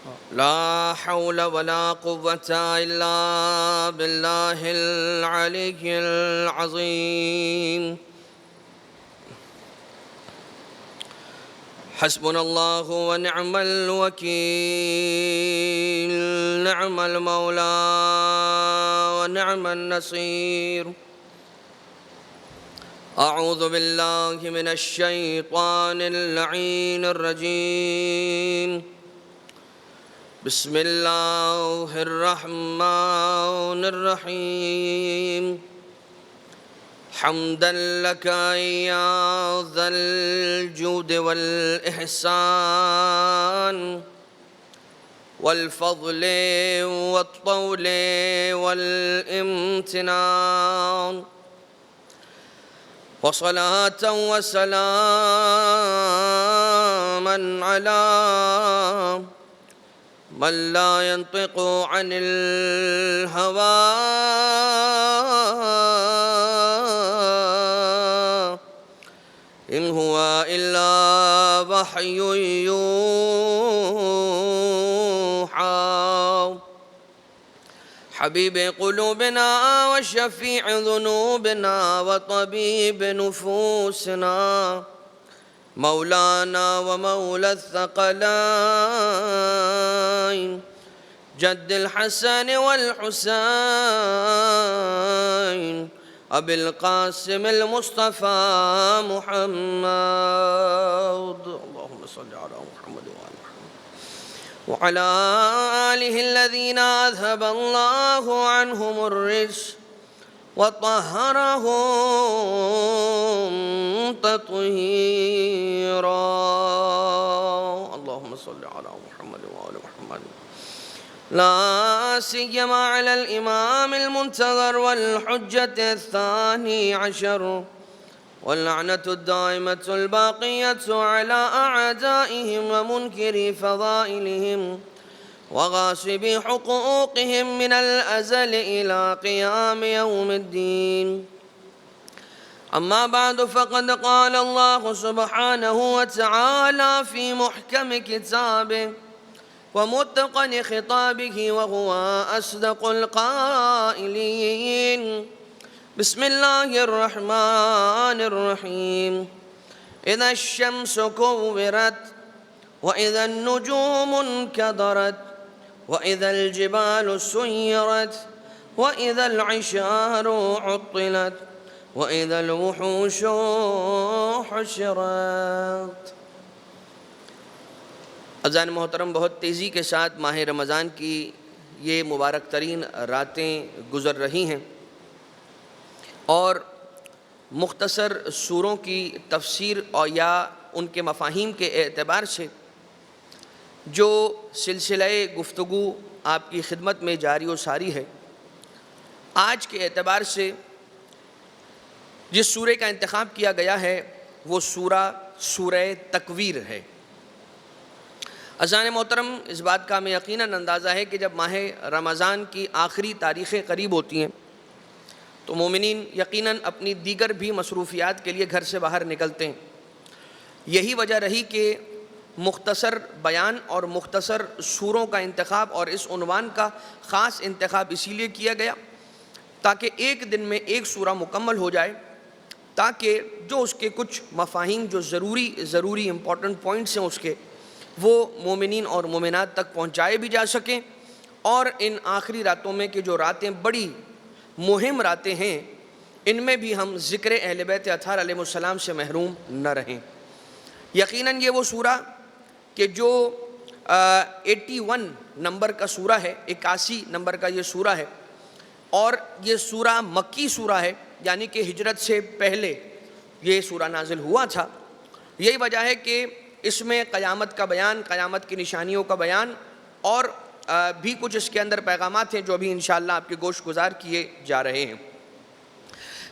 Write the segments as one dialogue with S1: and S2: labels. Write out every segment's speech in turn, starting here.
S1: لا حول ولا قوة إلا بالله العلي العظيم. حسبنا الله ونعم الوكيل، نعم المولى ونعم النصير. أعوذ بالله من الشيطان اللعين الرجيم. بسم الله الرحمن الرحيم. حمدا لك يا ذا الجود والإحسان والفضل والطول والامتنان، وصلاة وسلاما على من لا ينطق عن الهوى إن هو إلا وحي يوحى. حبيب قلوبنا وشفيع ذنوبنا وطبيب نفوسنا، مولانا ومولى الثقلين، جد الحسن والحسين، أبي القاسم المصطفى محمد. اللهم صل على محمد وعلى آله الذين أذهب الله عنهم الرجس وطهرهم تطهيرا. اللهم صل على محمد وآل محمد، لا سيما على الإمام المنتظر والحجة الثاني عشر، واللعنة الدائمة الباقية على أعدائهم ومنكري فضائلهم وغاصبي حقوقهم من الأزل إلى قيام يوم الدين. أما بعد، فقد قال الله سبحانه وتعالى في محكم كتابه ومتقن خطابه وهو أصدق القائلين. بسم الله الرحمن الرحيم. إذا الشمس كورت وإذا النجوم انكدرت وإذا الجبال سيرت وإذا العشار عطلت وإذا الوحوش حشرت. اذان محترم، بہت تیزی کے ساتھ ماہ رمضان کی یہ مبارک ترین راتیں گزر رہی ہیں، اور مختصر سوروں کی تفسیر اور یا ان کے مفاہیم کے اعتبار سے جو سلسلہ گفتگو آپ کی خدمت میں جاری و ساری ہے، آج کے اعتبار سے جس سورہ کا انتخاب کیا گیا ہے وہ سورہ تکویر ہے۔ عزیزان محترم، اس بات کا ہمیں یقیناً اندازہ ہے کہ جب ماہ رمضان کی آخری تاریخیں قریب ہوتی ہیں تو مومنین یقیناً اپنی دیگر بھی مصروفیات کے لیے گھر سے باہر نکلتے ہیں۔ یہی وجہ رہی کہ مختصر بیان اور مختصر سوروں کا انتخاب اور اس عنوان کا خاص انتخاب اسی لیے کیا گیا تاکہ ایک دن میں ایک سورہ مکمل ہو جائے، تاکہ جو اس کے کچھ مفاہیم جو ضروری امپورٹنٹ پوائنٹس ہیں اس کے، وہ مومنین اور مومنات تک پہنچائے بھی جا سکیں، اور ان آخری راتوں میں کہ جو راتیں بڑی مہم راتیں ہیں، ان میں بھی ہم ذکر اہل بیت اطہار علیہ السلام سے محروم نہ رہیں۔ یقیناً یہ وہ سورہ کہ جو 81 نمبر کا سورہ ہے، 81 نمبر کا یہ سورہ ہے، اور یہ سورہ مکی سورہ ہے، یعنی کہ ہجرت سے پہلے یہ سورہ نازل ہوا تھا۔ یہی وجہ ہے کہ اس میں قیامت کا بیان، قیامت کی نشانیوں کا بیان، اور بھی کچھ اس کے اندر پیغامات ہیں جو ابھی انشاءاللہ آپ کے گوش گزار کیے جا رہے ہیں۔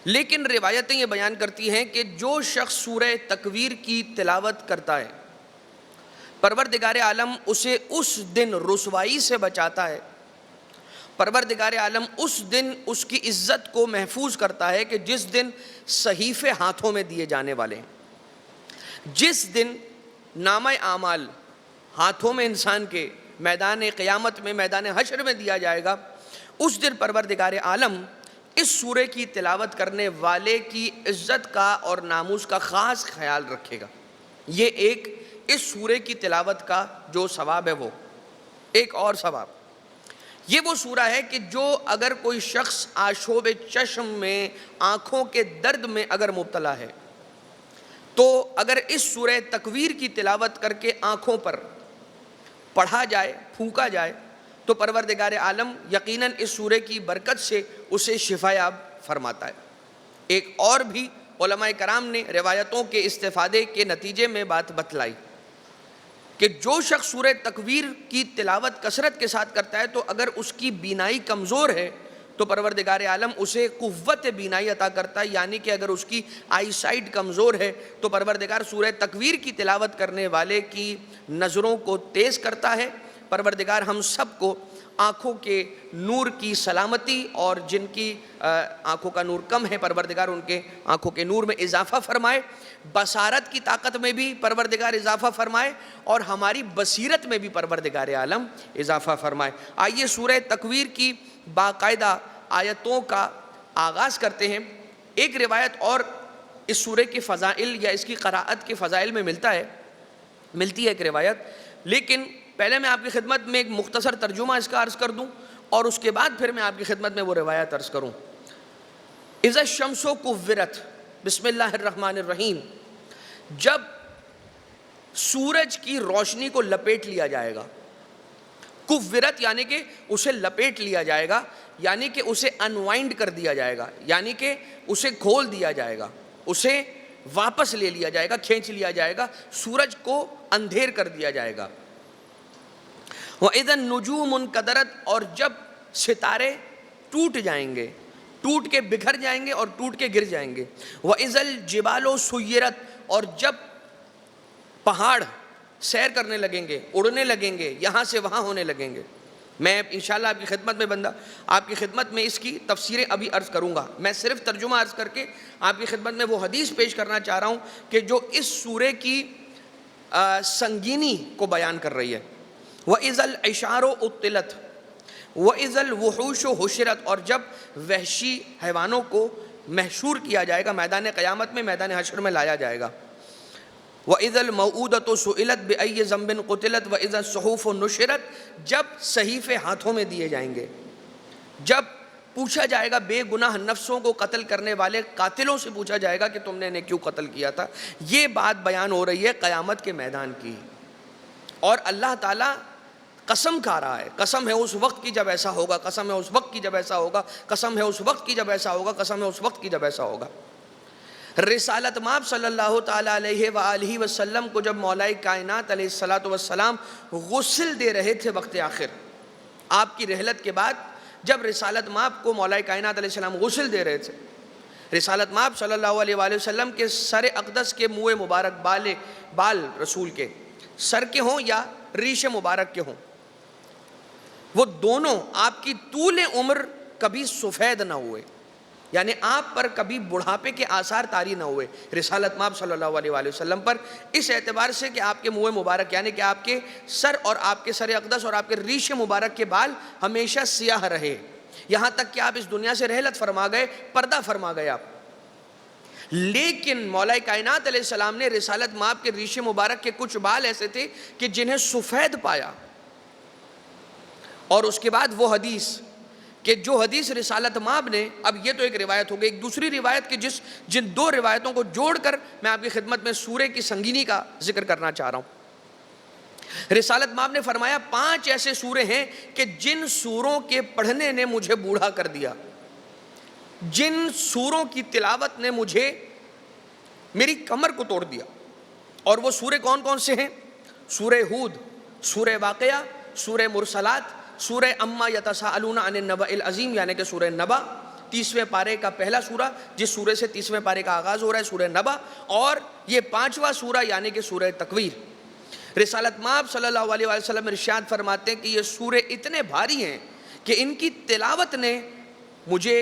S1: لیکن روایتیں یہ بیان کرتی ہیں کہ جو شخص سورہ تکویر کی تلاوت کرتا ہے، پروردگار عالم اسے اس دن رسوائی سے بچاتا ہے، پروردگار عالم اس دن اس کی عزت کو محفوظ کرتا ہے کہ جس دن صحیفے ہاتھوں میں دیے جانے والے ہیں، جس دن نامہ اعمال ہاتھوں میں انسان کے میدان قیامت میں، میدان حشر میں دیا جائے گا، اس دن پروردگار عالم اس سورے کی تلاوت کرنے والے کی عزت کا اور ناموس کا خاص خیال رکھے گا۔ یہ ایک اس سورے کی تلاوت کا جو ثواب ہے وہ ایک اور ثواب، یہ وہ سورہ ہے کہ جو اگر کوئی شخص آشوب چشم میں، آنکھوں کے درد میں اگر مبتلا ہے تو اگر اس سورہ تکویر کی تلاوت کر کے آنکھوں پر پڑھا جائے، پھونکا جائے، تو پروردگار عالم یقیناً اس سورہ کی برکت سے اسے شفا یاب فرماتا ہے۔ ایک اور بھی علماء کرام نے روایتوں کے استفادے کے نتیجے میں بات بتلائی کہ جو شخص سورہ تکویر کی تلاوت کثرت کے ساتھ کرتا ہے تو اگر اس کی بینائی کمزور ہے تو پروردگار عالم اسے قوت بینائی عطا کرتا ہے، یعنی کہ اگر اس کی آئی سائٹ کمزور ہے تو پروردگار سورہ تکویر کی تلاوت کرنے والے کی نظروں کو تیز کرتا ہے۔ پروردگار ہم سب کو آنکھوں کے نور کی سلامتی، اور جن کی آنکھوں کا نور کم ہے پروردگار ان کے آنکھوں کے نور میں اضافہ فرمائے، بصارت کی طاقت میں بھی پروردگار اضافہ فرمائے، اور ہماری بصیرت میں بھی پروردگار عالم اضافہ فرمائے۔ آئیے سورہ تکویر کی باقاعدہ آیتوں کا آغاز کرتے ہیں۔ ایک روایت اور اس سورہ کے فضائل یا اس کی قراءت کے فضائل میں ملتی ہے ایک روایت، لیکن پہلے میں آپ کی خدمت میں ایک مختصر ترجمہ اس کا عرض کر دوں اور اس کے بعد پھر میں آپ کی خدمت میں وہ روایت عرض کروں۔ اذا الشمس کورت، بسم اللہ الرحمن الرحیم، جب سورج کی روشنی کو لپیٹ لیا جائے گا، کورت یعنی کہ اسے لپیٹ لیا جائے گا، یعنی کہ اسے انوائنڈ کر دیا جائے گا، یعنی کہ اسے کھول دیا جائے گا، اسے واپس لے لیا جائے گا، کھینچ لیا جائے گا، سورج کو اندھیر کر دیا جائے گا۔ وَإِذَا النُّجُومُ انْكَدَرَتْ، اور جب ستارے ٹوٹ جائیں گے، ٹوٹ کے بکھر جائیں گے اور ٹوٹ کے گر جائیں گے۔ وَإِذَا الْجِبَالُ سُيِّرَتْ، اور جب پہاڑ سیر کرنے لگیں گے، اڑنے لگیں گے، یہاں سے وہاں ہونے لگیں گے۔ میں انشاءاللہ آپ کی خدمت میں اس کی تفسیریں ابھی عرض کروں گا، میں صرف ترجمہ عرض کر کے آپ کی خدمت میں وہ حدیث پیش کرنا چاہ رہا ہوں کہ جو اس سورے کی سنگینی کو بیان کر رہی ہے۔ وَإِذَا الْعِشَارُ عُطِّلَتْ وَإِذَا الْوُحُوشُ حُشِرَتْ، اور جب وحشی حیوانوں کو محشور کیا جائے گا، میدان قیامت میں، میدان حشر میں لایا جائے گا۔ وَإِذَا الْمَوْءُودَةُ سُئِلَتْ بِأَيِّ ذَنبٍ قُتِلَتْ وَإِذَا الصُّحُفُ نُشِرَتْ، جب صحیفے ہاتھوں میں دیے جائیں گے، جب پوچھا جائے گا بے گناہ نفسوں کو قتل کرنے والے قاتلوں سے پوچھا جائے گا کہ تم نے انہیں کیوں قتل کیا تھا۔ یہ بات بیان ہو رہی ہے قیامت کے میدان کی، اور اللہ تعالیٰ قسم کھا رہا ہے، قسم ہے اس وقت کی جب ایسا ہوگا، قسم ہے اس وقت کی جب ایسا ہوگا، قسم ہے اس وقت کی جب ایسا ہوگا، قسم ہے اس وقت کی جب ایسا ہوگا۔ رسالت مآب صلی اللہ تعالیٰ علیہ وآلہ وسلم کو جب مولا کائنات علیہ السلام غسل دے رہے تھے وقت آخر، آپ کی رحلت کے بعد جب رسالت مآب کو مولا کائنات علیہ السلام غسل دے رہے تھے، رسالت مآب صلی اللہ علیہ وآلہ وسلم کے سر اقدس کے منہ مبارک بال رسول کے سر کے ہوں یا ریش مبارک کے ہوں، وہ دونوں آپ کی طول عمر کبھی سفید نہ ہوئے، یعنی آپ پر کبھی بڑھاپے کے آثار طاری نہ ہوئے رسالت مآب صلی اللہ علیہ وآلہ وسلم پر، اس اعتبار سے کہ آپ کے منہ مبارک یعنی کہ آپ کے سر اور آپ کے سر اقدس اور آپ کے ریش مبارک کے بال ہمیشہ سیاہ رہے، یہاں تک کہ آپ اس دنیا سے رحلت فرما گئے، پردہ فرما گئے آپ۔ لیکن مولا کائنات علیہ السلام نے رسالت مآب کے ریش مبارک کے کچھ بال ایسے تھے کہ جنہیں سفید پایا، اور اس کے بعد وہ حدیث کہ جو حدیث رسالت مآب نے، اب یہ تو ایک روایت ہو گئی، ایک دوسری روایت کہ جن دو روایتوں کو جوڑ کر میں آپ کی خدمت میں سورے کی سنگینی کا ذکر کرنا چاہ رہا ہوں۔ رسالت مآب نے فرمایا 5 ایسے سورے ہیں کہ جن سوروں کے پڑھنے نے مجھے بوڑھا کر دیا، جن سوروں کی تلاوت نے مجھے میری کمر کو توڑ دیا، اور وہ سورے کون کون سے ہیں؟ سورہ ہود، سورہ واقعہ، سورہ مرسلات، سورہ اما یتساءلون عن النبأ العظیم یعنی کہ سورہ نبا، 30ویں پارے کا پہلا سورہ جس سورے سے 30ویں پارے کا آغاز ہو رہا ہے سورہ نبا، اور یہ 5واں سورہ یعنی کہ سورہ تکویر۔ رسالت مآب صلی اللہ علیہ وسلم ارشاد فرماتے ہیں کہ یہ سورے اتنے بھاری ہیں کہ ان کی تلاوت نے مجھے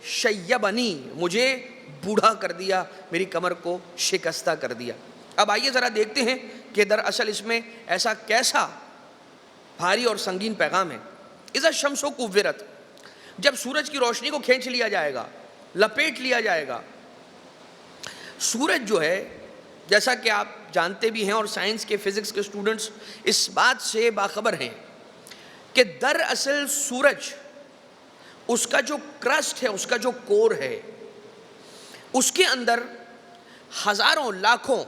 S1: شیبنی، مجھے بوڑھا کر دیا، میری کمر کو شکستہ کر دیا۔ اب آئیے ذرا دیکھتے ہیں کہ دراصل اس میں ایسا کیسا بھاری اور سنگین پیغام ہے۔ اذا الشمس کورت، جب سورج کی روشنی کو کھینچ لیا جائے گا، لپیٹ لیا جائے گا۔ سورج جو ہے، جیسا کہ آپ جانتے بھی ہیں اور سائنس کے فزکس کے اسٹوڈنٹس اس بات سے باخبر ہیں کہ دراصل سورج، اس کا جو کرسٹ ہے، اس کا جو کور ہے، اس کے اندر ہزاروں لاکھوں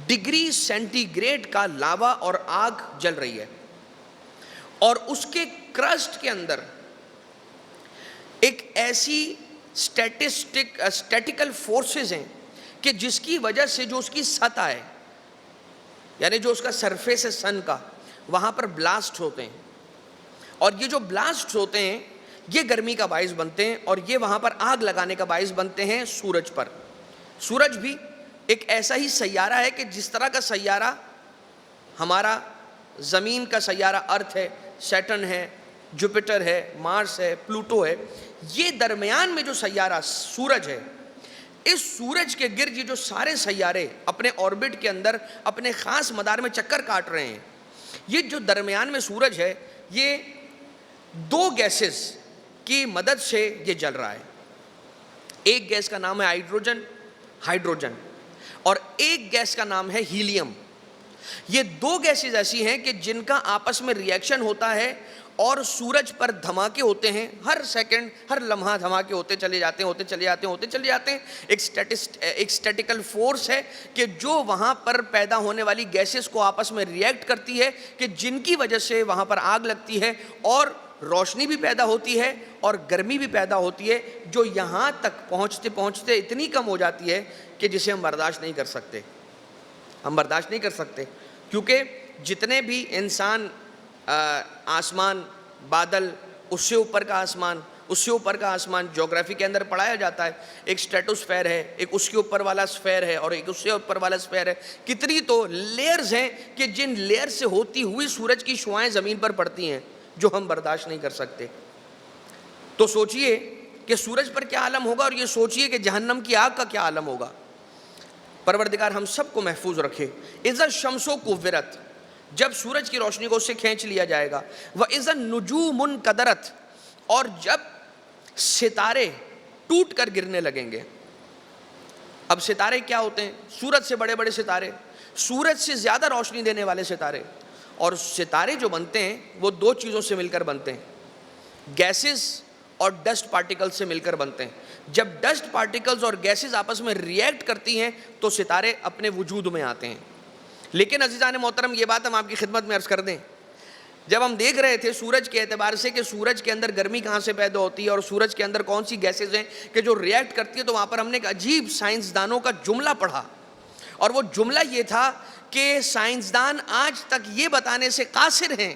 S1: ڈگری سینٹی گریڈ کا لاوا اور آگ جل رہی ہے، اور اس کے کرسٹ کے اندر ایک ایسی اسٹیٹیکل فورسز ہیں کہ جس کی وجہ سے جو اس کی سطح ہے، یعنی جو اس کا سرفیس ہے سن کا، وہاں پر بلاسٹ ہوتے ہیں، اور یہ جو بلاسٹ ہوتے ہیں یہ گرمی کا باعث بنتے ہیں، اور یہ وہاں پر آگ لگانے کا باعث بنتے ہیں سورج پر۔ سورج بھی ایک ایسا ہی سیارہ ہے کہ جس طرح کا سیارہ ہمارا زمین کا سیارہ ارتھ ہے، سیٹرن ہے، جوپیٹر ہے، مارس ہے، پلوٹو ہے، یہ درمیان میں جو سیارہ سورج ہے، اس سورج کے گرد یہ جو سارے سیارے اپنے آربٹ کے اندر اپنے خاص مدار میں چکر کاٹ رہے ہیں، یہ جو درمیان میں سورج ہے یہ دو گیسز کی مدد سے یہ جل رہا ہے۔ ایک گیس کا نام ہے ہائیڈروجن، اور ایک گیس کا نام ہے ہیلیم۔ یہ دو گیسز ایسی ہیں کہ جن کا آپس میں ریئیکشن ہوتا ہے اور سورج پر دھماکے ہوتے ہیں، ہر سیکنڈ ہر لمحہ دھماکے ہوتے چلے جاتے ہیں۔ ایک اسٹیٹیکل فورس ہے کہ جو وہاں پر پیدا ہونے والی گیسز کو آپس میں ریئیکٹ کرتی ہے، کہ جن کی وجہ سے وہاں پر آگ لگتی ہے اور روشنی بھی پیدا ہوتی ہے اور گرمی بھی پیدا ہوتی ہے، جو یہاں تک پہنچتے پہنچتے اتنی کم ہو جاتی ہے کہ جسے ہم برداشت نہیں کر سکتے۔ کیونکہ جتنے بھی انسان آسمان، بادل، اس سے اوپر کا آسمان جغرافی کے اندر پڑھایا جاتا ہے، ایک اسٹریٹوسفیئر ہے، ایک اس کے اوپر والا اسفیئر ہے، اور ایک اس سے اوپر والا اسفیئر ہے۔ کتنی تو لیئرز ہیں کہ جن لیئر سے ہوتی ہوئی سورج کی شعاعیں زمین پر پڑتی ہیں، جو ہم برداشت نہیں کر سکتے۔ تو سوچئے کہ سورج پر کیا عالم ہوگا، اور یہ سوچئے کہ جہنم کی آگ کا کیا عالم ہوگا۔ پروردگار ہم سب کو محفوظ رکھے۔ اذا الشمس کورت، جب سورج کی روشنی کو اس سے کھینچ لیا جائے گا۔ وَإِذَا النُّجُومُ انْكَدَرَتْ، اور جب ستارے ٹوٹ کر گرنے لگیں گے۔ اب ستارے کیا ہوتے ہیں؟ سورج سے بڑے بڑے ستارے، سورج سے زیادہ روشنی دینے والے ستارے، اور ستارے جو بنتے ہیں وہ دو چیزوں سے مل کر بنتے ہیں، گیسز اور ڈسٹ پارٹیکل سے مل کر بنتے ہیں۔ جب ڈسٹ پارٹیکلز اور گیسز آپس میں ریئیکٹ کرتی ہیں تو ستارے اپنے وجود میں آتے ہیں۔ لیکن عزیزان محترم، یہ بات ہم آپ کی خدمت میں عرض کر دیں، جب ہم دیکھ رہے تھے سورج کے اعتبار سے کہ سورج کے اندر گرمی کہاں سے پیدا ہوتی ہے اور سورج کے اندر کون سی گیسز ہیں کہ جو ریئیکٹ کرتی ہے، تو وہاں پر ہم نے ایک عجیب سائنسدانوں کا جملہ پڑھا، اور وہ جملہ یہ تھا کہ سائنسدان آج تک یہ بتانے سے قاصر ہیں،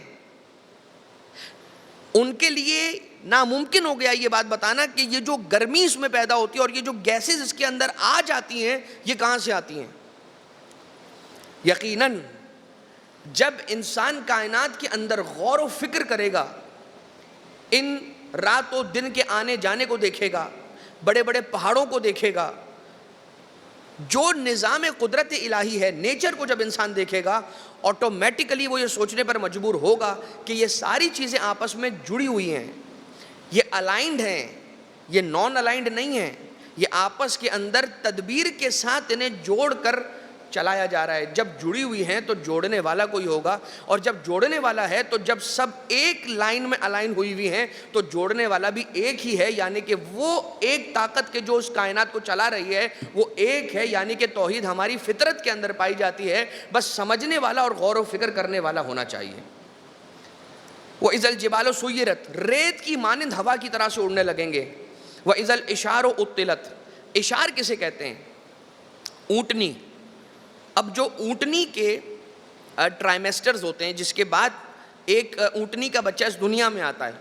S1: ان کے لیے ناممکن ہو گیا یہ بات بتانا کہ یہ جو گرمی اس میں پیدا ہوتی ہے اور یہ جو گیسز اس کے اندر آ جاتی ہیں، یہ کہاں سے آتی ہیں۔ یقیناً جب انسان کائنات کے اندر غور و فکر کرے گا، ان رات و دن کے آنے جانے کو دیکھے گا، بڑے بڑے پہاڑوں کو دیکھے گا، جو نظام قدرت الہی ہے، نیچر کو جب انسان دیکھے گا، آٹومیٹیکلی وہ یہ سوچنے پر مجبور ہوگا کہ یہ ساری چیزیں آپس میں جڑی ہوئی ہیں، یہ الائنڈ ہیں، یہ نان الائنڈ نہیں ہیں، یہ آپس کے اندر تدبیر کے ساتھ انہیں جوڑ کر چلایا جا رہا ہے۔ جب جڑی ہوئی ہیں تو جوڑنے والا کوئی ہوگا، اور جب جوڑنے والا ہے تو جب سب ایک لائن میں الائن ہوئی ہوئی ہیں تو جوڑنے والا بھی ایک ہی ہے، یعنی کہ وہ ایک طاقت کے جو اس کائنات کو چلا رہی ہے وہ ایک ہے، یعنی کہ توحید ہماری فطرت کے اندر پائی جاتی ہے، بس سمجھنے والا اور غور و فکر کرنے والا ہونا چاہیے۔ وَإِذَا الْجِبَالُ سُيِّرَتْ، ریت کی مانند ہوا کی طرح سے اڑنے لگیں گے۔ وَإِذَا الْإِشَارُ عُطِّلَتْ، اشار کسے کہتے ہیں؟ اونٹنی۔ اب جو اونٹنی کے ٹرائمیسٹرز ہوتے ہیں، جس کے بعد ایک اونٹنی کا بچہ اس دنیا میں آتا ہے،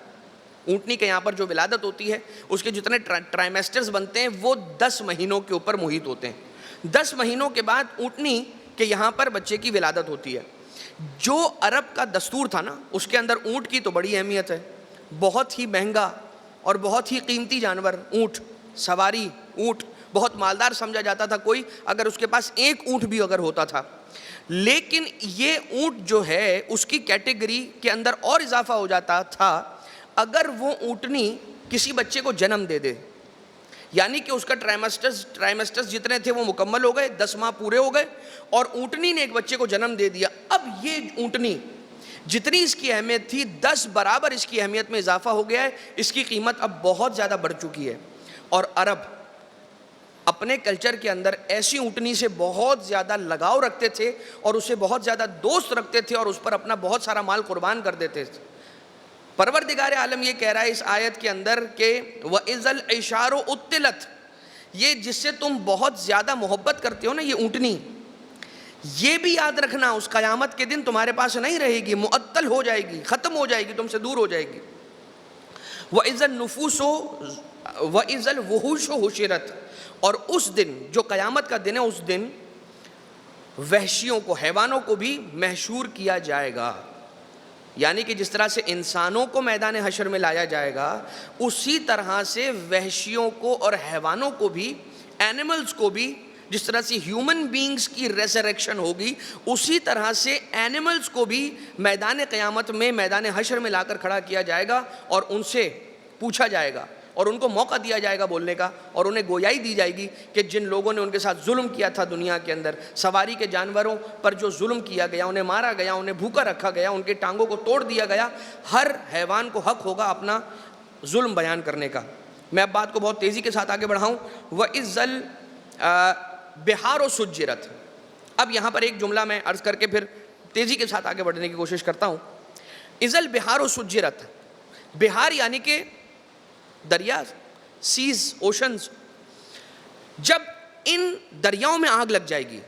S1: اونٹنی کے یہاں پر جو ولادت ہوتی ہے، اس کے جتنے ٹرائمیسٹرز بنتے ہیں وہ 10 مہینوں کے اوپر محیط ہوتے ہیں۔ 10 مہینوں کے بعد اونٹنی کے یہاں پر بچے کی ولادت ہوتی ہے۔ جو عرب کا دستور تھا نا، اس کے اندر اونٹ کی تو بڑی اہمیت ہے، بہت ہی مہنگا اور بہت ہی قیمتی جانور اونٹ، سواری اونٹ، بہت مالدار سمجھا جاتا تھا کوئی اگر اس کے پاس ایک اونٹ بھی اگر ہوتا تھا. لیکن یہ اونٹ جو ہے اس کی کیٹیگری کے اندر اور اضافہ ہو جاتا تھا اگر وہ اونٹنی کسی بچے کو جنم دے دے, یعنی کہ اس کا ٹرائمیسٹرز جتنے تھے وہ مکمل ہو گئے, 10 ماہ پورے ہو گئے اور اونٹنی نے ایک بچے کو جنم دے دیا. اب یہ اونٹنی جتنی اس کی اہمیت تھی 10 برابر اس کی اہمیت میں اضافہ ہو گیا ہے, اس کی قیمت اب بہت زیادہ بڑھ چکی ہے. اور عرب اپنے کلچر کے اندر ایسی اونٹنی سے بہت زیادہ لگاؤ رکھتے تھے اور اسے بہت زیادہ دوست رکھتے تھے اور اس پر اپنا بہت سارا مال قربان کر دیتے تھے. پروردگار عالم یہ کہہ رہا ہے اس آیت کے اندر کہ وَإِذَا الْعِشَارُ عُطِّلَتْ, یہ جس سے تم بہت زیادہ محبت کرتے ہو نا یہ اونٹنی, یہ بھی یاد رکھنا اس قیامت کے دن تمہارے پاس نہیں رہے گی, معطل ہو جائے گی, ختم ہو جائے گی, تم سے دور ہو جائے گی. وَإِذَا النُّفُوسُ وَإِذَا الْوُحُوشُ حُشِرَتْ, اور اس دن جو قیامت کا دن ہے اس دن وحشیوں کو, حیوانوں کو بھی محشور کیا جائے گا. یعنی کہ جس طرح سے انسانوں کو میدان حشر میں لایا جائے گا اسی طرح سے وحشیوں کو اور حیوانوں کو بھی, اینیملز کو بھی, جس طرح سے ہیومن بینگز کی ریزریکشن ہوگی اسی طرح سے اینیملز کو بھی میدان قیامت میں, میدان حشر میں لا کر کھڑا کیا جائے گا اور ان سے پوچھا جائے گا اور ان کو موقع دیا جائے گا بولنے کا اور انہیں گویائی دی جائے گی کہ جن لوگوں نے ان کے ساتھ ظلم کیا تھا دنیا کے اندر, سواری کے جانوروں پر جو ظلم کیا گیا, انہیں مارا گیا, انہیں بھوکا رکھا گیا, ان کے ٹانگوں کو توڑ دیا گیا, ہر حیوان کو حق ہوگا اپنا ظلم بیان کرنے کا. میں اب بات کو بہت تیزی کے ساتھ آگے بڑھاؤں. وَإِذَا الْبِحَارُ سُجِّرَتْ, اب یہاں پر ایک جملہ میں عرض کر کے پھر تیزی کے ساتھ آگے بڑھنے کی کوشش کرتا ہوں. اِذَا الْبِحَارُ سُجِّرَتْ, بہار یعنی کہ دریا, سیز, اوشنز, جب ان دریاؤں میں آگ لگ جائے گی.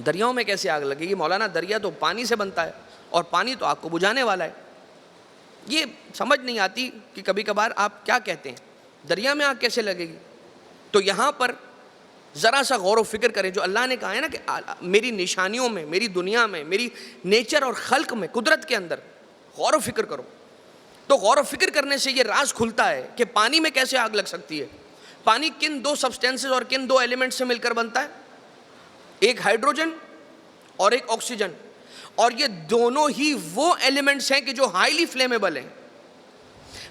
S1: دریاؤں میں کیسے آگ لگے گی مولانا؟ دریا تو پانی سے بنتا ہے اور پانی تو آگ کو بجھانے والا ہے. یہ سمجھ نہیں آتی کہ کبھی کبھار آپ کیا کہتے ہیں, دریا میں آگ کیسے لگے گی؟ تو یہاں پر ذرا سا غور و فکر کریں, جو اللہ نے کہا ہے نا کہ میری نشانیوں میں, میری دنیا میں, میری نیچر اور خلق میں, قدرت کے اندر غور و فکر کرو. تو غور و فکر کرنے سے یہ راز کھلتا ہے کہ پانی میں کیسے آگ لگ سکتی ہے. پانی کن 2 سبسٹینسز اور کن 2 ایلیمنٹ سے مل کر بنتا ہے؟ ایک ہائیڈروجن اور ایک آکسیجن, اور یہ دونوں ہی وہ ایلیمنٹس ہیں کہ جو ہائیلی فلیمیبل ہیں.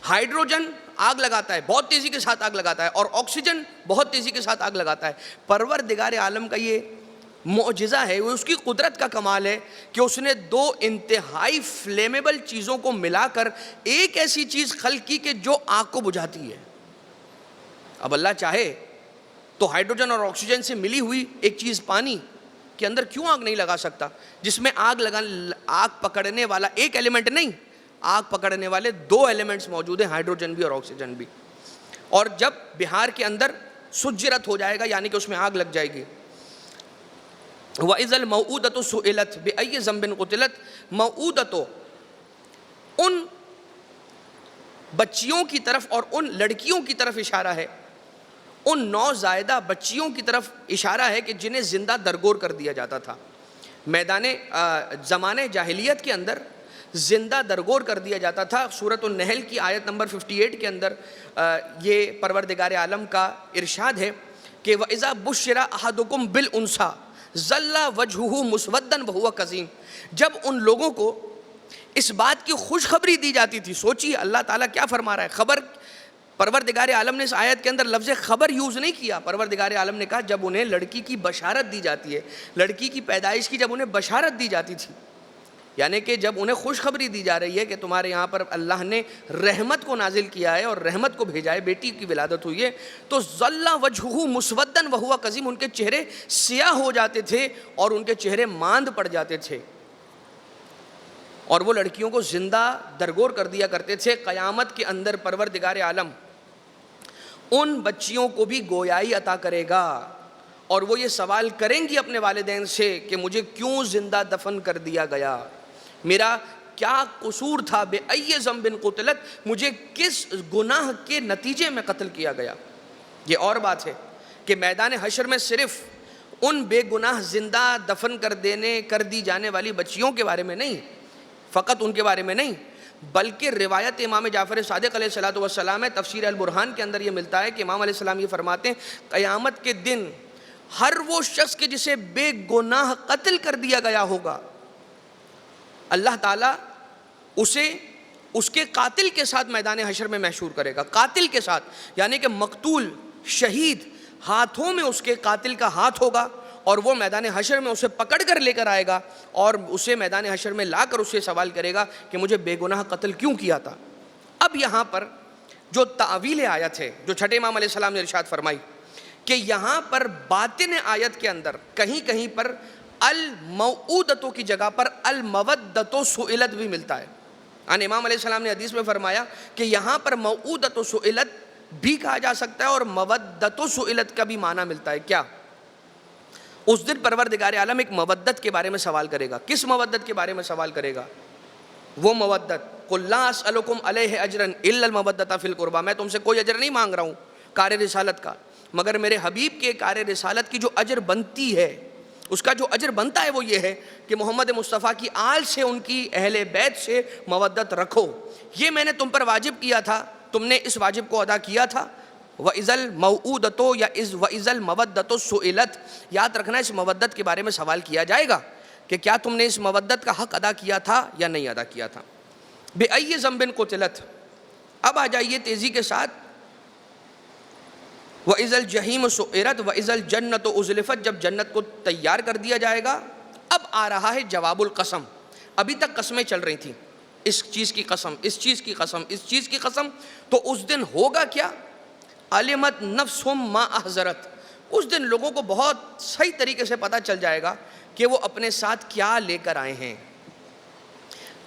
S1: ہائیڈروجن آگ لگاتا ہے, بہت تیزی کے ساتھ آگ لگاتا ہے, اور آکسیجن بہت تیزی کے ساتھ آگ لگاتا ہے. پروردگار عالم کا یہ معجزہ ہے, وہ اس کی قدرت کا کمال ہے کہ اس نے 2 انتہائی فلیمیبل چیزوں کو ملا کر ایک ایسی چیز خلق کی کہ جو آگ کو بجھاتی ہے. اب اللہ چاہے تو ہائیڈروجن اور آکسیجن سے ملی ہوئی ایک چیز پانی کے اندر کیوں آگ نہیں لگا سکتا, جس میں آگ پکڑنے والا ایک ایلیمنٹ نہیں, آگ پکڑنے والے 2 ایلیمنٹس موجود ہیں, ہائیڈروجن بھی اور آکسیجن بھی. اور جب بہار کے اندر سجرت ہو جائے گا یعنی کہ اس میں آگ لگ جائے گی. وَإِذَا الْمَوْءُودَةُ سُئِلَتْ بِأَيِّ ذَنبٍ قُتِلَتْ, موعودتو ان بچیوں کی طرف اور ان لڑکیوں کی طرف اشارہ ہے, ان نوزائیدہ بچیوں کی طرف اشارہ ہے کہ جنہیں زندہ درگور کر دیا جاتا تھا. میدان زمانے جاہلیت کے اندر زندہ درگور کر دیا جاتا تھا. سورۃ النحل کی آیت نمبر 58 کے اندر یہ پروردگار عالم کا ارشاد ہے کہ وَإِذَا بُشِّرَ أَحَدُكُمْ بِالْأُنْثَىٰ ظَلَّ وَجْهُهُ مُسْوَدًّا وَهُوَ كَظِيمٌ, جب ان لوگوں کو اس بات کی خوشخبری دی جاتی تھی. سوچیے اللہ تعالیٰ کیا فرما رہا ہے. خبر, پروردگار عالم نے اس آیت کے اندر لفظ خبر یوز نہیں کیا. پروردگار عالم نے کہا جب انہیں لڑکی کی بشارت دی جاتی ہے, لڑکی کی پیدائش کی جب انہیں بشارت دی جاتی تھی, یعنی کہ جب انہیں خوشخبری دی جا رہی ہے کہ تمہارے یہاں پر اللہ نے رحمت کو نازل کیا ہے اور رحمت کو بھیجا ہے, بیٹی کی ولادت ہوئی ہے, تو ظل وجہہ مسودًا وہو کظیم, ان کے چہرے سیاہ ہو جاتے تھے اور ان کے چہرے ماند پڑ جاتے تھے, اور وہ لڑکیوں کو زندہ درگور کر دیا کرتے تھے. قیامت کے اندر پروردگار عالم ان بچیوں کو بھی گویائی عطا کرے گا اور وہ یہ سوال کریں گی اپنے والدین سے کہ مجھے کیوں زندہ دفن کر دیا گیا, میرا کیا قصور تھا, بے ای ذنب قتلت, مجھے کس گناہ کے نتیجے میں قتل کیا گیا. یہ اور بات ہے کہ میدان حشر میں صرف ان بے گناہ زندہ دفن کر دی جانے والی بچیوں کے بارے میں نہیں, فقط ان کے بارے میں نہیں, بلکہ روایت امام جعفر صادق علیہ الصلوۃ والسلام ہے، تفسیر البرہان کے اندر یہ ملتا ہے کہ امام علیہ السلام یہ فرماتے ہیں قیامت کے دن ہر وہ شخص کے جسے بے گناہ قتل کر دیا گیا ہوگا، اللہ تعالیٰ اسے اس کے قاتل کے ساتھ میدان حشر میں محشور کرے گا، قاتل کے ساتھ، یعنی کہ مقتول شہید ہاتھوں میں اس کے قاتل کا ہاتھ ہوگا اور وہ میدان حشر میں اسے پکڑ کر لے کر آئے گا اور اسے میدان حشر میں لا کر اسے سوال کرے گا کہ مجھے بے گناہ قتل کیوں کیا تھا۔ اب یہاں پر جو تعویل آیت ہے جو چھٹے امام علیہ السلام نے ارشاد فرمائی کہ یہاں پر باطن آیت کے اندر کہیں کہیں پر الموعودتوں کی جگہ پر المودتو سئلت بھی ملتا ہے، یعنی امام علیہ السلام نے حدیث میں فرمایا کہ یہاں پر موعودتو سئلت بھی کہا جا سکتا ہے اور مودتو سئلت کا بھی معنی ملتا ہے۔ کیا؟ اس دن پروردگار عالم ایک مودت کے بارے میں سوال کرے گا۔ کس مودت کے بارے میں سوال کرے گا؟ وہ مودت قُلْ لَا أَسْأَلُكُمْ عَلَيْهِ أَجْرًا إِلَّا الْمَوَدَّةَ فِي الْقُرْبَى، میں تم سے کوئی اجر نہیں مانگ رہا ہوں کار رسالت کا، مگر میرے حبیب کے کار رسالت کی جو اجر بنتی ہے، اس کا جو اجر بنتا ہے وہ یہ ہے کہ محمد مصطفیٰ کی آل سے، ان کی اہل بیت سے مودت رکھو۔ یہ میں نے تم پر واجب کیا تھا، تم نے اس واجب کو ادا کیا تھا۔ وَإِذَا الْمَوْعُودَةُ یا وَإِذَا الْمَوَدَّةُ سُئِلَتْ، یاد رکھنا اس مودت کے بارے میں سوال کیا جائے گا کہ کیا تم نے اس مودت کا حق ادا کیا تھا یا نہیں ادا کیا تھا۔ بِأَيِّ ذَنبٍ قُتِلَتْ، اب آ جائیے تیزی کے ساتھ، وَإِذَا الْجَحِيمُ سُعِرَتْ وَإِذَا الْجَنَّةُ أُزْلِفَتْ، جب جنت کو تیار کر دیا جائے گا۔ اب آ رہا ہے جواب القسم، ابھی تک قسمیں چل رہی تھیں، اس چیز کی قسم، اس چیز کی قسم، اس چیز کی قسم، تو اس دن ہوگا کیا؟ علمت نفسہم ما احضرت، اس دن لوگوں کو بہت صحیح طریقے سے پتہ چل جائے گا کہ وہ اپنے ساتھ کیا لے کر آئے ہیں۔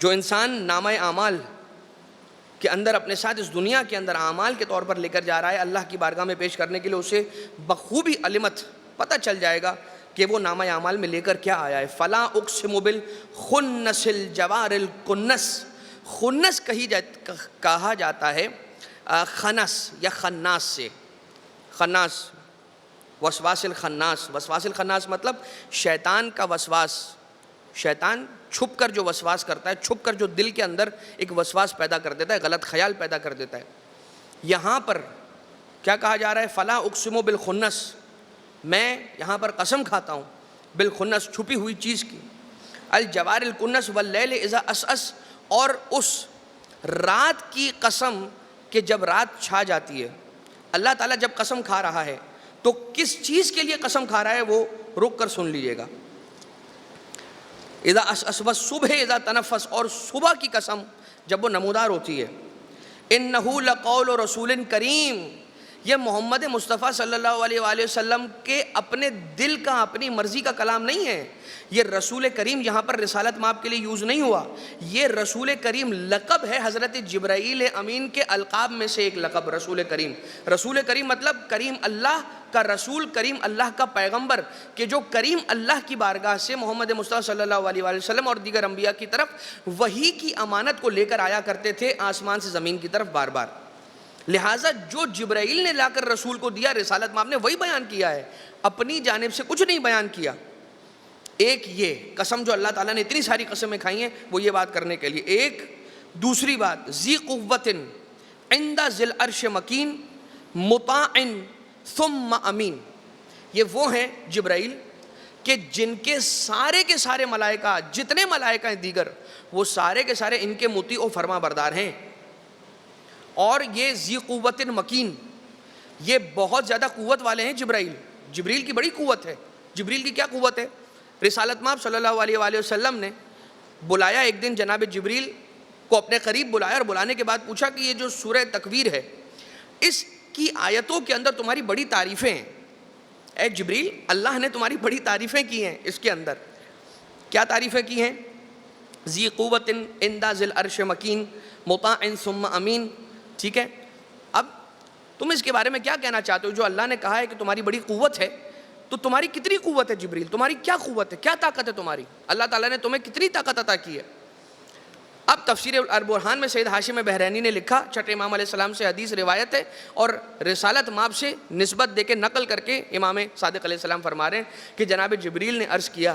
S1: جو انسان نامہ اعمال کے اندر اپنے ساتھ اس دنیا کے اندر اعمال کے طور پر لے کر جا رہا ہے اللہ کی بارگاہ میں پیش کرنے کے لیے، اسے بخوبی علمت پتہ چل جائے گا کہ وہ نامہ اعمال میں لے کر کیا آیا ہے۔ فلا اقسم بالخنس الجوار الکنس، خنس کہا جاتا ہے خنس یا خناس سے، خناس وسواس الخناس، وسواس الخناس مطلب شیطان کا وسواس، شیطان چھپ کر جو وسواس کرتا ہے، چھپ کر جو دل کے اندر ایک وسواس پیدا کر دیتا ہے، غلط خیال پیدا کر دیتا ہے۔ یہاں پر کیا کہا جا رہا ہے؟ فلا اقسم بالخنس، میں یہاں پر قسم کھاتا ہوں بالخنس، چھپی ہوئی چیز کی، الجوار الکنس واللیل اذا اسعس، اور اس رات کی قسم کہ جب رات چھا جاتی ہے۔ اللہ تعالیٰ جب قسم کھا رہا ہے تو کس چیز کے لیے قسم کھا رہا ہے وہ رک کر سن لیجئے گا۔ اذا اسعس والصبح اذا تنفس، اور صبح کی قسم جب وہ نمودار ہوتی ہے۔ انہ لقول رسول کریم، یہ محمد مصطفیٰ صلی اللہ علیہ وآلہ وسلم کے اپنے دل کا، اپنی مرضی کا کلام نہیں ہے، یہ رسول کریم یہاں پر رسالت مآب کے لیے یوز نہیں ہوا، یہ رسول کریم لقب ہے حضرت جبرائیل امین کے القاب میں سے ایک لقب رسول کریم۔ رسول کریم مطلب کریم اللہ کا رسول، کریم اللہ کا پیغمبر، کہ جو کریم اللہ کی بارگاہ سے محمد مصطفیٰ صلی اللہ علیہ وآلہ وسلم اور دیگر انبیاء کی طرف وحی کی امانت کو لے کر آیا کرتے تھے آسمان سے زمین کی طرف بار بار۔ لہٰذا جو جبرائیل نے لا کر رسول کو دیا، رسالت مآب نے وہی بیان کیا ہے، اپنی جانب سے کچھ نہیں بیان کیا۔ ایک یہ قسم جو اللہ تعالیٰ نے اتنی ساری قسمیں کھائی ہیں وہ یہ بات کرنے کے لیے۔ ایک دوسری بات، ذی قوت عند ذی العرش مکین مطاع ثم امین، یہ وہ ہیں جبرائیل کہ جن کے سارے ملائکہ، جتنے ملائکہ ہیں دیگر، وہ سارے کے سارے ان کے مطیع و فرما بردار ہیں۔ اور یہ ذی قوت مکین، یہ بہت زیادہ قوت والے ہیں جبرائیل، جبریل کی بڑی قوت ہے۔ جبریل کی کیا قوت ہے؟ رسالت مآب صلی اللہ علیہ وآلہ وسلم نے بلایا ایک دن جناب جبریل کو اپنے قریب بلایا اور بلانے کے بعد پوچھا کہ یہ جو سورہ تکویر ہے اس کی آیتوں کے اندر تمہاری بڑی تعریفیں ہیں، اے جبریل اللہ نے تمہاری بڑی تعریفیں کی ہیں اس کے اندر۔ کیا تعریفیں کی ہیں؟ ذی قوت عند ذی العرش مکین مطاع ثم امین، ٹھیک ہے۔ اب تم اس کے بارے میں کیا کہنا چاہتے ہو؟ جو اللہ نے کہا ہے کہ تمہاری بڑی قوت ہے، تو تمہاری کتنی قوت ہے جبریل؟ تمہاری کیا قوت ہے، کیا طاقت ہے تمہاری؟ اللہ تعالیٰ نے تمہیں کتنی طاقت عطا کی ہے؟ اب تفسیر البرہان میں سید ہاشم بحرینی نے لکھا، چھٹے امام علیہ السلام سے حدیث روایت ہے اور رسالت مآب سے نسبت دے کے نقل کر کے امام صادق علیہ السلام فرما رہے ہیں کہ جناب جبریل نے عرض کیا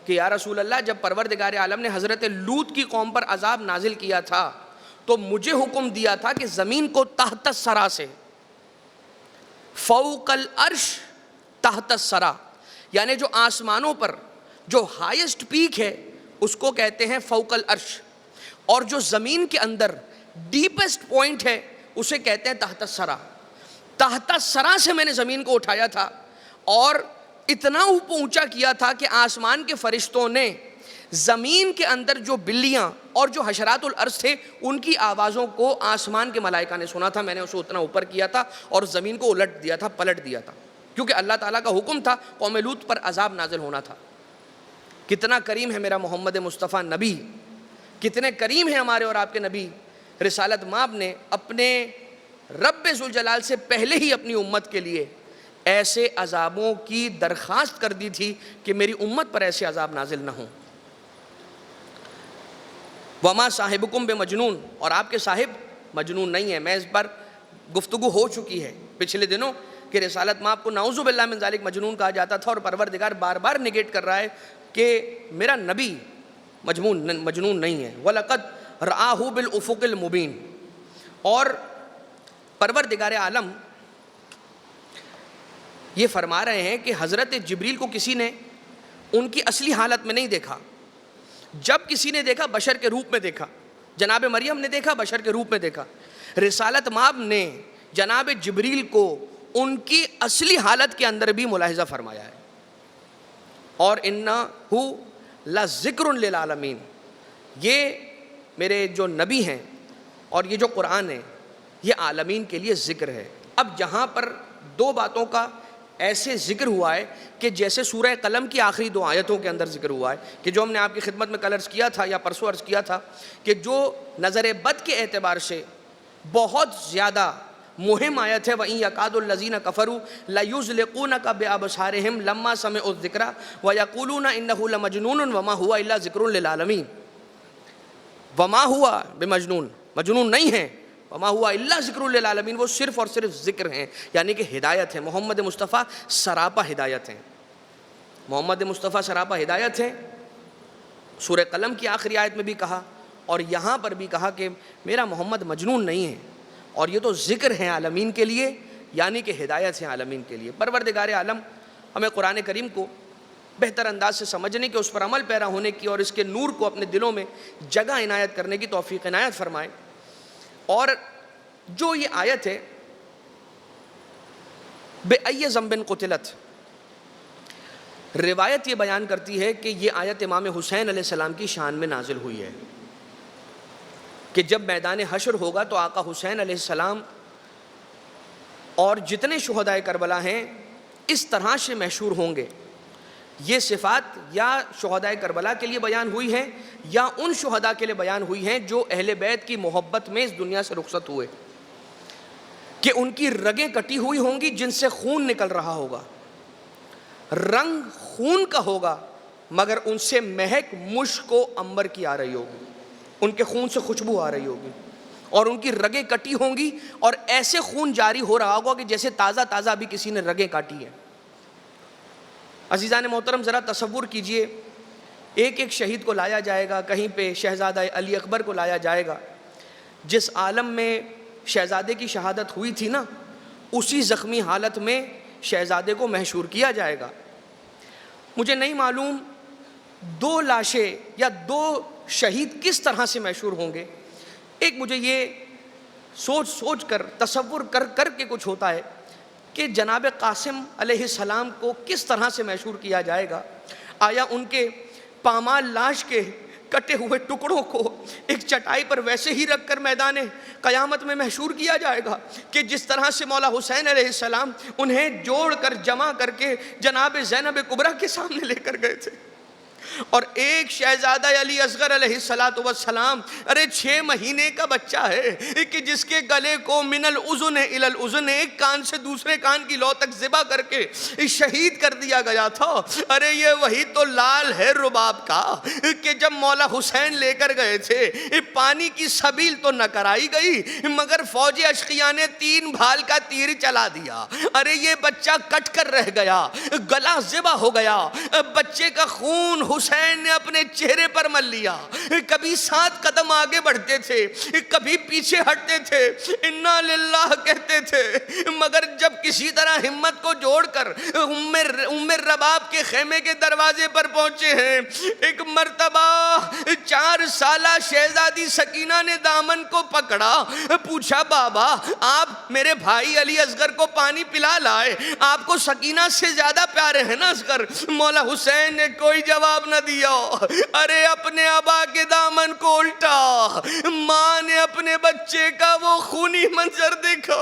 S1: کہ یا رسول اللہ، جب پروردگار عالم نے حضرت لوط کی قوم پر عذاب نازل کیا تھا تو مجھے حکم دیا تھا کہ زمین کو تحت الثری سے، فوق العرش تحت الثری، یعنی جو آسمانوں پر جو ہائیسٹ پیک ہے اس کو کہتے ہیں فوق العرش، اور جو زمین کے اندر ڈیپسٹ پوائنٹ ہے اسے کہتے ہیں تحت الثری۔ تحت الثری سے میں نے زمین کو اٹھایا تھا اور اتنا اوپر اونچا کیا تھا کہ آسمان کے فرشتوں نے زمین کے اندر جو بلیاں اور جو حشرات الارض تھے ان کی آوازوں کو آسمان کے ملائکہ نے سنا تھا۔ میں نے اسے اتنا اوپر کیا تھا اور زمین کو الٹ دیا تھا، پلٹ دیا تھا، کیونکہ اللہ تعالیٰ کا حکم تھا، قوم لوط پر عذاب نازل ہونا تھا۔ کتنا کریم ہے میرا محمد مصطفیٰ نبی، کتنے کریم ہیں ہمارے اور آپ کے نبی۔ رسالت مآب نے اپنے رب ذوالجلال سے پہلے ہی اپنی امت کے لیے ایسے عذابوں کی درخواست کر دی تھی کہ میری امت پر ایسے عذاب نازل نہ ہوں۔ وما صاحبکم بمجنون، اور آپ کے صاحب مجنون نہیں ہیں۔ میں اس پر گفتگو ہو چکی ہے پچھلے دنوں کہ رسالت مآب کو نعوذ باللہ من ذالک مجنون کہا جاتا تھا، اور پروردگار بار بار نگیٹ کر رہا ہے کہ میرا نبی مجنون نہیں ہے۔ وَلَقَدْ رَآهُ بِالْأُفُقِ الْمُبِينِ، اور پروردگار عالم یہ فرما رہے ہیں کہ حضرت جبریل کو کسی نے ان کی اصلی حالت میں نہیں دیکھا، جب کسی نے دیکھا بشر کے روپ میں دیکھا، جناب مریم نے دیکھا بشر کے روپ میں دیکھا۔ رسالت مآب نے جناب جبریل کو ان کی اصلی حالت کے اندر بھی ملاحظہ فرمایا ہے۔ اور اِنَّهُ لَذِكْرٌ لِلْعَالَمِينَ، یہ میرے جو نبی ہیں اور یہ جو قرآن ہے یہ عالمین کے لیے ذکر ہے۔ اب جہاں پر دو باتوں کا ایسے ذکر ہوا ہے کہ جیسے سورہ قلم کی آخری دو آیتوں کے اندر ذکر ہوا ہے کہ جو ہم نے آپ کی خدمت میں کل عرض کیا تھا یا پرسوں عرض کیا تھا کہ جو نظر بد کے اعتبار سے بہت زیادہ مہم آیت ہے، وَإِن يَكَادُ الَّذِينَ كَفَرُوا لَيُزْلِقُونَكَ بِأَبْصَارِهِمْ لَمَّا سَمِعُوا الذِّكْرَ وَيَقُولُونَ إِنَّهُ لَمَجْنُونٌ وَمَا هُوَ إِلَّا ذِكْرٌ لِلْعَالَمِينَ۔ وما ہوا بمجنون، مجنون نہیں ہیں، وما ہوا الا ذکر للعالمین، وہ صرف اور صرف ذکر ہیں، یعنی کہ ہدایت ہے۔ محمد مصطفیٰ سراپا ہدایت ہیں، محمد مصطفیٰ سراپا ہدایت ہیں۔ سورہ قلم کی آخری آیت میں بھی کہا اور یہاں پر بھی کہا کہ میرا محمد مجنون نہیں ہے، اور یہ تو ذکر ہیں عالمین کے لیے، یعنی کہ ہدایت ہے عالمین کے لیے۔ پروردگار عالم ہمیں قرآن کریم کو بہتر انداز سے سمجھنے کی، اس پر عمل پیرا ہونے کی اور اس کے نور کو اپنے دلوں میں جگہ عنایت کرنے کی توفیق عنایت فرمائے۔ اور جو یہ آیت ہے بِأَيِّ ذَنبٍ قُتِلَتْ، روایت یہ بیان کرتی ہے کہ یہ آیت امام حسین علیہ السلام کی شان میں نازل ہوئی ہے کہ جب میدان حشر ہوگا تو آقا حسین علیہ السلام اور جتنے شہدائے کربلا ہیں اس طرح سے محشور ہوں گے۔ یہ صفات یا شہدائے کربلا کے لیے بیان ہوئی ہیں یا ان شہداء کے لیے بیان ہوئی ہیں جو اہل بیت کی محبت میں اس دنیا سے رخصت ہوئے، کہ ان کی رگیں کٹی ہوئی ہوں گی جن سے خون نکل رہا ہوگا، رنگ خون کا ہوگا مگر ان سے مہک مشک و عنبر کی آ رہی ہوگی، ان کے خون سے خوشبو آ رہی ہوگی، اور ان کی رگیں کٹی ہوں گی اور ایسے خون جاری ہو رہا ہوگا کہ جیسے تازہ تازہ ابھی کسی نے رگیں کاٹی ہیں۔ عزیزان محترم ذرا تصور کیجئے، ایک ایک شہید کو لایا جائے گا، کہیں پہ شہزادہ علی اکبر کو لایا جائے گا، جس عالم میں شہزادے کی شہادت ہوئی تھی نا، اسی زخمی حالت میں شہزادے کو محشور کیا جائے گا۔ مجھے نہیں معلوم دو لاشیں یا دو شہید کس طرح سے محشور ہوں گے۔ ایک مجھے یہ سوچ کر تصور کر کے کچھ ہوتا ہے کہ جناب قاسم علیہ السلام کو کس طرح سے محشور کیا جائے گا۔ آیا ان کے پامال لاش کے کٹے ہوئے ٹکڑوں کو ایک چٹائی پر ویسے ہی رکھ کر میدان قیامت میں محشور کیا جائے گا کہ جس طرح سے مولا حسین علیہ السلام انہیں جوڑ کر جمع کر کے جناب زینب کبریٰ کے سامنے لے کر گئے تھے، اور ایک شہزادہ علی اصغر علیہ السلام، ارے 6 مہینے کا بچہ ہے کہ جس کے گلے کو من الاذن الی الاذن، ایک کان سے دوسرے کان کی لو تک ذبح کر کے شہید کر دیا گیا تھا۔ ارے یہ وہی تو لال ہے رباب کا کہ جب مولا حسین لے کر گئے تھے پانی کی سبیل تو نہ کرائی گئی مگر فوج اشقیاء نے 3 بھال کا تیر چلا دیا۔ ارے یہ بچہ کٹ کر رہ گیا، گلا ذبح ہو گیا، بچے کا خون حسین نے اپنے چہرے پر مل لیا. کبھی 7 قدم آگے بڑھتے تھے, کبھی پیچھے ہٹتے تھے, انا للہ کہتے تھے, مگر جب کسی طرح ہمت کو جوڑ کر ام رباب کے خیمے کے دروازے پر پہنچے ہیں, ایک مرتبہ 4 سالہ شہزادی سکینہ نے دامن کو پکڑا, پوچھا بابا آپ میرے بھائی علی اصغر کو پانی پلا لائے, آپ کو سکینہ سے زیادہ پیارے ہیں نا اصغر. مولا حسین نے کوئی جواب نہ دیا. ارے اپنے ابا کے دامن کو الٹا, ماں نے اپنے بچے کا وہ خونی منظر دیکھا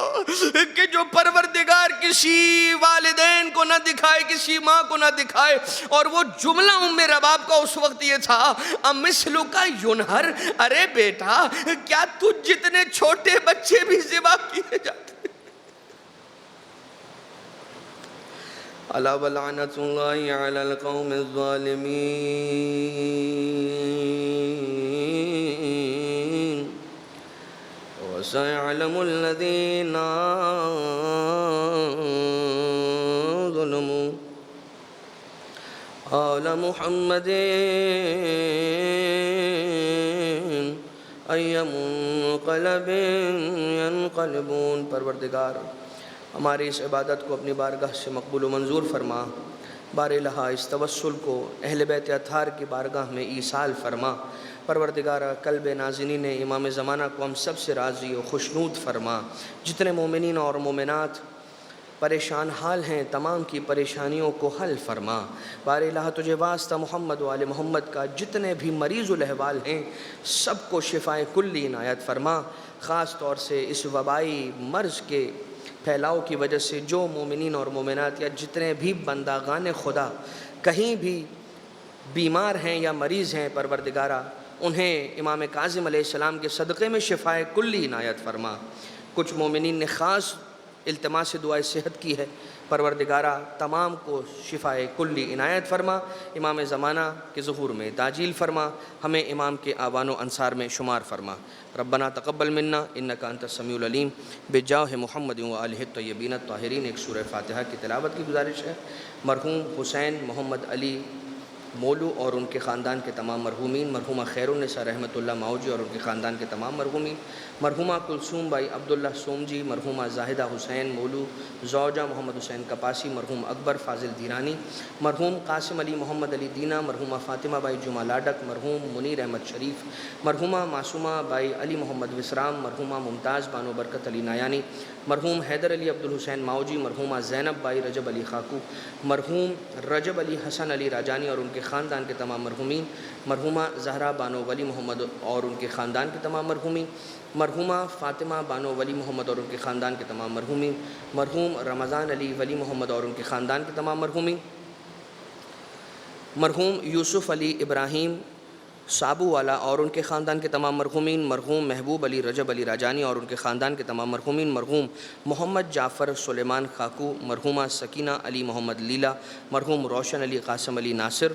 S1: کہ جو پروردگار کسی والدین کو نہ دکھائے, کسی ماں کو نہ دکھائے. اور وہ جملہ ام رباب کا اس وقت یہ تھا, امثلو کا ینہر, ارے بیٹا کیا تجھ جتنے چھوٹے بچے بھی ذبح کیے جاتے. الا ولعنۃ اللہ علی القوم الظالمین. وسيعلم الذين ظلموا آل محمد أي منقلب ينقلبون. پروردگار ہماری اس عبادت کو اپنی بارگاہ سے مقبول و منظور فرما. بار الہا اس توسل کو اہل بیت اطہار کی بارگاہ میں ایصال فرما. پروردگار قلب ناظرین امام زمانہ کو ہم سب سے راضی و خوشنود فرما. جتنے مومنین اور مومنات پریشان حال ہیں تمام کی پریشانیوں کو حل فرما. بار الہ تجھے واسطہ محمد و آل محمد کا جتنے بھی مریض الاحوال ہیں سب کو شفائے کلی عنایت فرما. خاص طور سے اس وبائی مرض کے پھیلاؤ کی وجہ سے جو مومنین اور مومنات یا جتنے بھی بندگان خدا کہیں بھی بیمار ہیں یا مریض ہیں, پروردگارہ انہیں امام کاظم علیہ السلام کے صدقے میں شفائے کلی عنایت فرما. کچھ مومنین نے خاص التماس دعائے صحت کی ہے, پروردگارہ تمام کو شفائے کلی عنایت فرما. امام زمانہ کے ظہور میں تعجیل فرما, ہمیں امام کے آوان و انصار میں شمار فرما. ربنا تقبل منا انکا انت السمیع العلیم. بجاہ محمد و آلہ الطیبین الطاہرین. ایک سورہ فاتحہ کی تلاوت کی گزارش ہے. مرحوم حسین محمد علی مولو اور ان کے خاندان کے تمام مرحومین, مرحومہ خیر النساء رحمۃ اللہ ماؤجی اور ان کے خاندان کے تمام مرحومین, مرحومہ کلثوم بائی عبداللہ سومجی, مرحومہ زاہدہ حسین مولو زوجہ محمد حسین کپاسی, مرحوم اکبر فاضل دیرانی, مرحوم قاسم علی محمد علی دینا, مرحومہ فاطمہ بائی جمعہ لاڈک, مرحوم منیر احمد شریف, مرحومہ معصومہ بائی علی محمد وسرام, مرحومہ ممتاز بانو برکت علی نایانی, مرحوم حیدر علی عبدالحسین ماؤجی, مرحومہ زینب بائی رجب علی خاکو, مرحوم رجب علی حسن علی راجانی اور ان کے خاندان کے تمام مرحومین, مرحومہ زہرا بانو ولی محمد اور ان کے خاندان کے تمام مرحومین, مرحومہ فاطمہ بانو ولی محمد اور ان کے خاندان کے تمام مرحومین, مرحوم رمضان علی ولی محمد اور ان کے خاندان کے تمام مرحومین, مرحوم یوسف علی ابراہیم سابو والا اور ان کے خاندان کے تمام مرحومین, مرحوم محبوب علی رجب علی راجانی اور ان کے خاندان کے تمام مرحومین, مرحوم محمد جعفر سلیمان خاکو, مرحومہ سکینہ علی محمد لیلا, مرحوم روشن علی قاسم علی ناصر,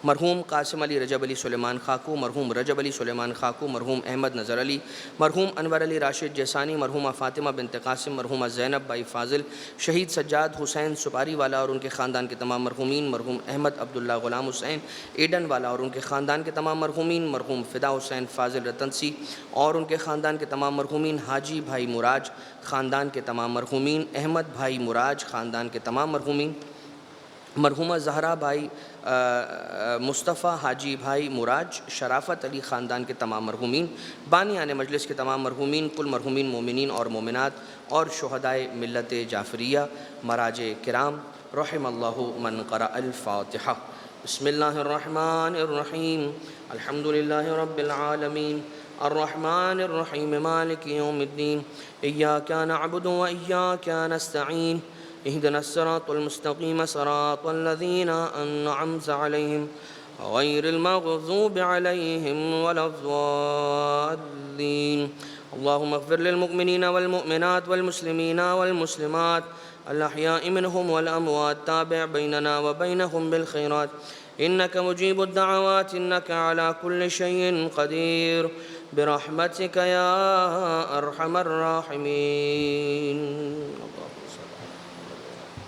S1: مرحوم قاسم علی رجب علی سلیمان خاکو, مرحوم رجب علی سلیمان خاکو, مرحوم احمد نظر علی, مرحوم انور علی راشد جیسانی, مرحومہ فاطمہ بنت قاسم, مرحومہ زینب بائی فاضل, شہید سجاد حسین سپاری والا اور ان کے خاندان کے تمام مرحومین, مرحوم احمد عبداللہ غلام حسین ایڈن والا اور ان کے خاندان کے تمام مرحومین, مرحوم فدا حسین فاضل رتنسی اور ان کے خاندان کے تمام مرحومین, حاجی بھائی مراج خاندان کے تمام مرحومین, احمد بھائی مراج خاندان کے تمام مرحومین, مرحومہ زہرا بھائی مصطفیٰ حاجی بھائی مراج شرافت علی خاندان کے تمام مرحومین, بانیان مجلس کے تمام مرحومین, کل مرحومین مومنین اور مومنات اور شہدائے ملت جعفریہ, مراج کرام, رحم اللہ من قرأ الفاتحہ. بسم اللہ الرحمن الرحیم. الحمدللہ رب العالمین الرحمن الرحیم مالک یوم الدین. ایاک نعبد و ایاک نستعین. اهدنا الصراط المستقيم صراط الذين أنعمت عليهم غير المغضوب عليهم ولا الضالين. اللهم اغفر للمؤمنين والمؤمنات والمسلمين والمسلمات الأحياء منهم والأموات. تابع بيننا وبينهم بالخيرات إنك مجيب الدعوات إنك على كل شيء قدير برحمتك يا أرحم الراحمين.